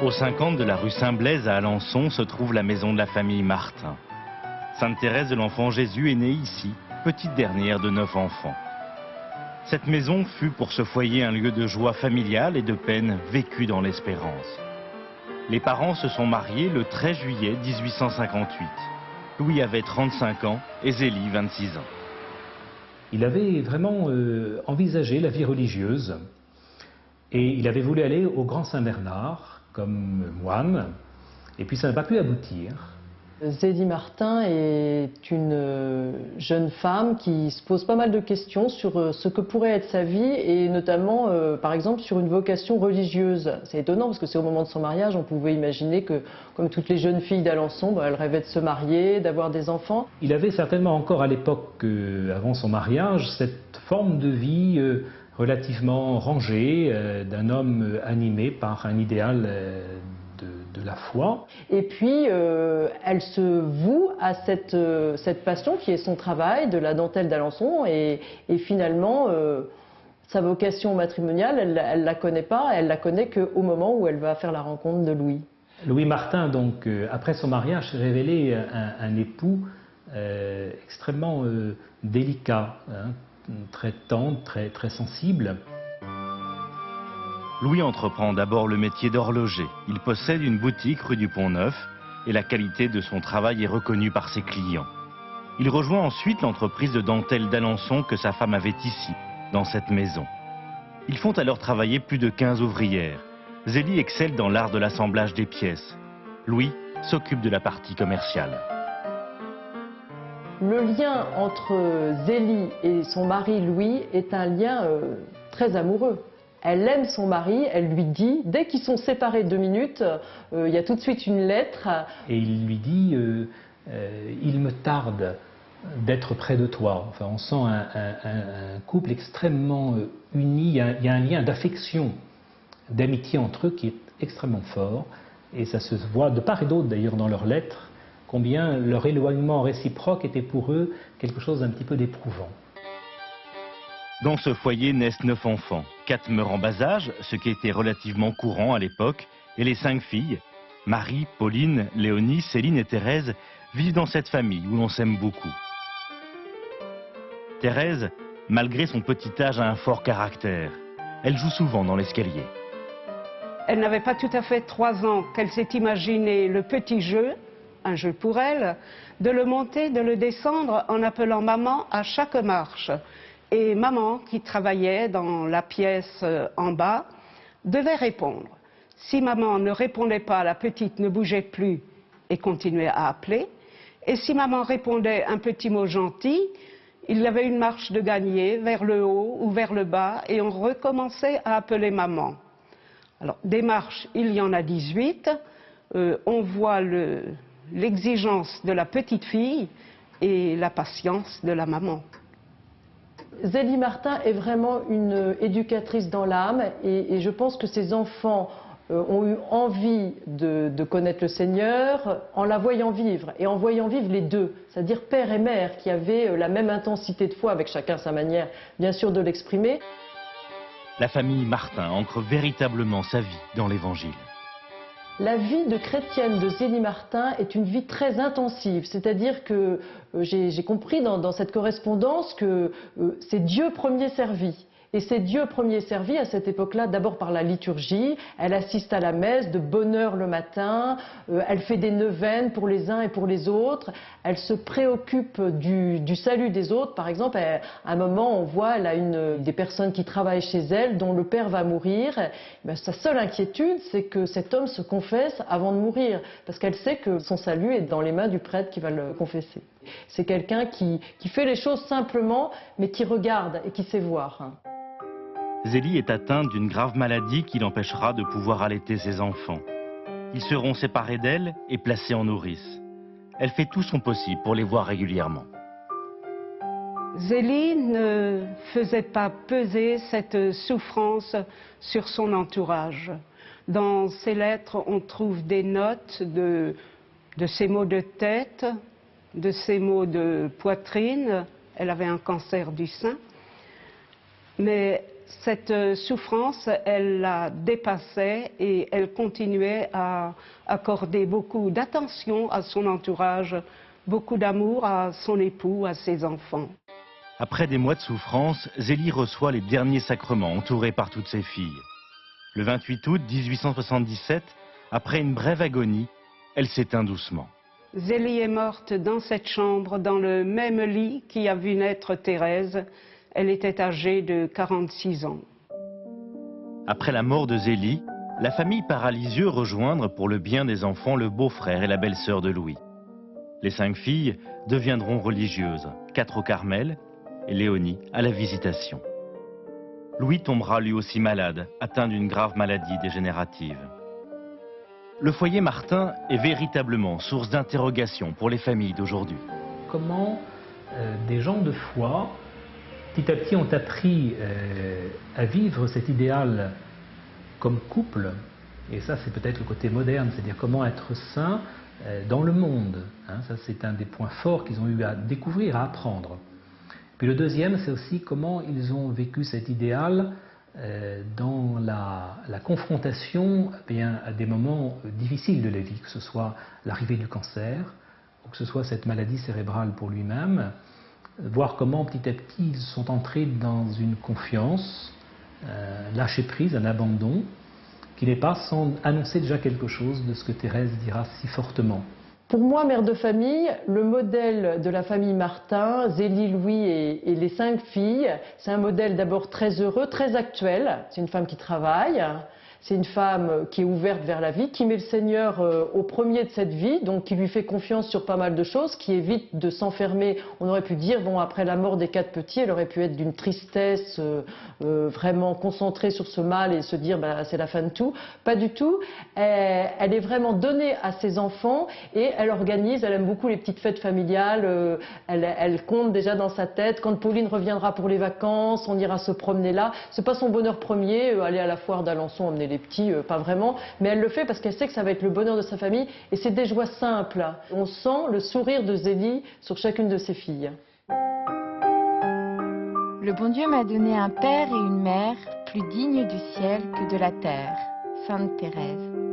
Au 50 de la rue Saint-Blaise à Alençon se trouve la maison de la famille Martin. Sainte Thérèse de l'Enfant Jésus est née ici, petite dernière de 9 enfants. Cette maison fut pour ce foyer un lieu de joie familiale et de peine vécue dans l'espérance. Les parents se sont mariés le 13 juillet 1858. Louis avait 35 ans et Zélie 26 ans. Il avait vraiment envisagé la vie religieuse et il avait voulu aller au Grand Saint-Bernard comme moine et puis ça n'a pas pu aboutir. Zélie Martin est une jeune femme qui se pose pas mal de questions sur ce que pourrait être sa vie et notamment, par exemple, sur une vocation religieuse. C'est étonnant parce que c'est au moment de son mariage, on pouvait imaginer que, comme toutes les jeunes filles d'Alençon, elle rêvait de se marier, d'avoir des enfants. Il avait certainement encore à l'époque, avant son mariage, cette forme de vie relativement rangée, d'un homme animé par un idéal de la foi. Et puis, elle se voue à cette passion qui est son travail de la dentelle d'Alençon et finalement, sa vocation matrimoniale, elle ne la connaît pas, elle la connaît qu'au moment où elle va faire la rencontre de Louis. Louis Martin, donc, après son mariage, s'est révélé un époux extrêmement délicat, hein, très tendre, très sensible. Louis entreprend d'abord le métier d'horloger. Il possède une boutique rue du Pont-Neuf et la qualité de son travail est reconnue par ses clients. Il rejoint ensuite l'entreprise de dentelle d'Alençon que sa femme avait ici, dans cette maison. Ils font alors travailler plus de 15 ouvrières. Zélie excelle dans l'art de l'assemblage des pièces. Louis s'occupe de la partie commerciale. Le lien entre Zélie et son mari Louis est un lien très amoureux. Elle aime son mari, elle lui dit, dès qu'ils sont séparés 2 minutes, il y a tout de suite une lettre. Et il lui dit, il me tarde d'être près de toi. Enfin, on sent un couple extrêmement uni, il y a un lien d'affection, d'amitié entre eux qui est extrêmement fort. Et ça se voit de part et d'autre d'ailleurs dans leurs lettres, combien leur éloignement réciproque était pour eux quelque chose d'un petit peu d'éprouvant. Dans ce foyer naissent 9 enfants. 4 meurent en bas âge, ce qui était relativement courant à l'époque, et les 5 filles, Marie, Pauline, Léonie, Céline et Thérèse, vivent dans cette famille où l'on s'aime beaucoup. Thérèse, malgré son petit âge, a un fort caractère. Elle joue souvent dans l'escalier. Elle n'avait pas tout à fait 3 ans qu'elle s'est imaginé le petit jeu, un jeu pour elle, de le monter, de le descendre en appelant maman à chaque marche. Et maman, qui travaillait dans la pièce en bas, devait répondre. Si maman ne répondait pas, la petite ne bougeait plus et continuait à appeler. Et si maman répondait un petit mot gentil, il y avait une marche de gagner vers le haut ou vers le bas et on recommençait à appeler maman. Alors, des marches, il y en a 18. On voit l'exigence de la petite fille et la patience de la maman. Zélie Martin est vraiment une éducatrice dans l'âme et je pense que ses enfants ont eu envie de connaître le Seigneur en la voyant vivre et en voyant vivre les deux, c'est-à-dire père et mère qui avaient la même intensité de foi avec chacun sa manière bien sûr de l'exprimer. La famille Martin ancre véritablement sa vie dans l'Évangile. La vie de chrétienne de Zélie Martin est une vie très intensive, c'est-à-dire que j'ai compris dans cette correspondance que c'est Dieu premier servi. Et c'est Dieu premier servi à cette époque-là, d'abord par la liturgie, elle assiste à la messe de bonne heure le matin, elle fait des neuvaines pour les uns et pour les autres, elle se préoccupe du salut des autres. Par exemple, à un moment, on voit, elle a des personnes qui travaillent chez elle, dont le père va mourir. Sa seule inquiétude, c'est que cet homme se confesse avant de mourir, parce qu'elle sait que son salut est dans les mains du prêtre qui va le confesser. C'est quelqu'un qui fait les choses simplement, mais qui regarde et qui sait voir. Zélie est atteinte d'une grave maladie qui l'empêchera de pouvoir allaiter ses enfants. Ils seront séparés d'elle et placés en nourrice. Elle fait tout son possible pour les voir régulièrement. Zélie ne faisait pas peser cette souffrance sur son entourage. Dans ses lettres, on trouve des notes de ses maux de tête, de ses maux de poitrine. Elle avait un cancer du sein. Mais cette souffrance, elle la dépassait et elle continuait à accorder beaucoup d'attention à son entourage, beaucoup d'amour à son époux, à ses enfants. Après des mois de souffrance, Zélie reçoit les derniers sacrements, entourée par toutes ses filles. Le 28 août 1877, après une brève agonie, elle s'éteint doucement. Zélie est morte dans cette chambre, dans le même lit qui a vu naître Thérèse. Elle était âgée de 46 ans. Après la mort de Zélie, la famille part à Lisieux rejoindre pour le bien des enfants le beau-frère et la belle-sœur de Louis. Les 5 filles deviendront religieuses, 4 au Carmel et Léonie à la Visitation. Louis tombera lui aussi malade, atteint d'une grave maladie dégénérative. Le foyer Martin est véritablement source d'interrogation pour les familles d'aujourd'hui. Comment des gens de foi, petit à petit, ont appris à vivre cet idéal comme couple, et ça c'est peut-être le côté moderne, c'est-à-dire comment être saint dans le monde. Hein, ça c'est un des points forts qu'ils ont eu à découvrir, à apprendre. Puis le deuxième, c'est aussi comment ils ont vécu cet idéal dans la confrontation à des moments difficiles de la vie, que ce soit l'arrivée du cancer, ou que ce soit cette maladie cérébrale pour lui-même, voir comment petit à petit ils sont entrés dans une confiance, lâcher prise, un abandon, qui n'est pas sans annoncer déjà quelque chose de ce que Thérèse dira si fortement. Pour moi, mère de famille, le modèle de la famille Martin, Zélie, Louis et les 5 filles, c'est un modèle d'abord très heureux, très actuel. C'est une femme qui travaille, c'est une femme qui est ouverte vers la vie, qui met le Seigneur au premier de cette vie, donc qui lui fait confiance sur pas mal de choses, qui évite de s'enfermer. On aurait pu dire, bon, après la mort des 4 petits, elle aurait pu être d'une tristesse vraiment concentrée sur ce mal et se dire, bah, c'est la fin de tout. Pas du tout. Elle est vraiment donnée à ses enfants et elle organise, elle aime beaucoup les petites fêtes familiales, elle compte déjà dans sa tête, quand Pauline reviendra pour les vacances, on ira se promener là. C'est pas son bonheur premier, aller à la foire d'Alençon, emmener les petits, pas vraiment, mais elle le fait parce qu'elle sait que ça va être le bonheur de sa famille et c'est des joies simples. On sent le sourire de Zélie sur chacune de ses filles. Le bon Dieu m'a donné un père et une mère plus dignes du ciel que de la terre. Sainte Thérèse.